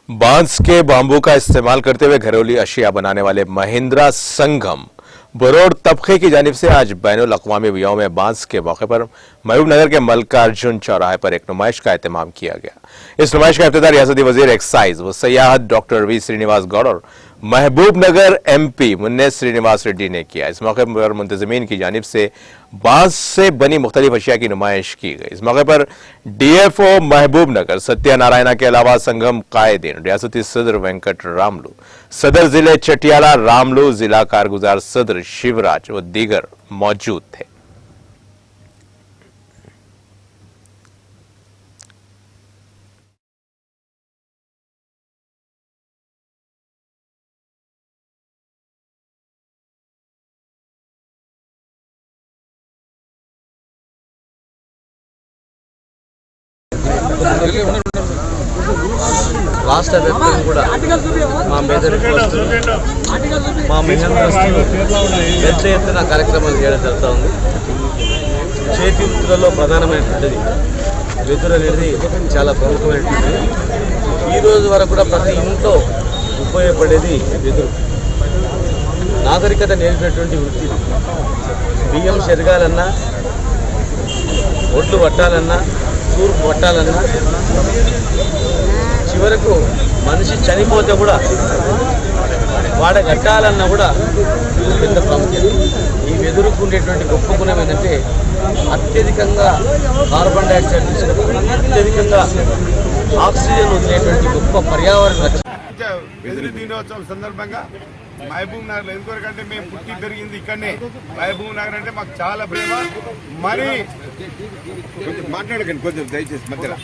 बांस के बांबू का इस्तेमाल करते हुए घरेलू अशिया बनाने वाले महिंद्रा संगम बरोड़ तबके की जानिब से आज बैनुल अक़वामी यौम बांस के मौके पर महबूबनगर के मल्लिकार्जुन चौराहे पर एक नुमाइश का एहतमाम किया गया। इस नुमाइश का इब्तिदा रियासती वजीर एक्साइज व सयाहत डॉक्टर वी श्रीनिवास गौड़ और महबूबनगर MP मुन्ने श्रीनिवास रेड्डी ने किया। इस मौके पर मुंतज़मीन की जानिब से बांस से बनी मुख्तलिफ अशिया की नुमाइश की गई। इस मौके पर DFO महबूबनगर सत्यनारायणा के अलावा संगम कायदीन, रियासती सदर वेंकट रामलू, सदर जिले चटियाला रामलू, जिला कारगुजार सदर शिवराज व दीगर मौजूद थे। రాష్ట్ర వ్యాప్తంగా కూడా మా మహిళలు పెద్ద ఎత్తున కార్యక్రమాలు చేయడం జరుగుతూ ఉంది. చేతి వృత్తులలో ప్రధానమైనటువంటిది వెదురు అనేది చాలా ప్రముఖమైనటువంటిది. ఈ రోజు వరకు కూడా ప్రతి ఇంట్లో ఉపయోగపడేది వెదురు. నాగరికత నేర్పినటువంటి వృత్తి. బియ్యం చెరగాలన్నా, ఒడ్లు పట్టాలన్నా, తూర్పు పట్టాలన్నా, చివరకు మనిషి చనిపోతే కూడా వాడ కట్టాలన్నా కూడా పెద్ద ప్రాముఖ్యత. ఈ వెదురుకు ఉండేటువంటి గొప్ప గుణం ఏంటంటే అత్యధికంగా కార్బన్ డైఆక్సైడ్ తీసుకుంటూ అత్యధికంగా ఆక్సిజన్ వదిలేటువంటి గొప్ప పర్యావరణ రక్షణ. వెదురు దినోత్సవం సందర్భంగా మహబూబ్ నగర్ ఎందుకంటే మేము పుట్టి పెరిగింది ఇక్కడనే. మహబూబ్ నగర్ అంటే మాకు చాలా ప్రేమ. మరి మాట్లాడకండి కొంచెం దయచేసి మధ్యలో.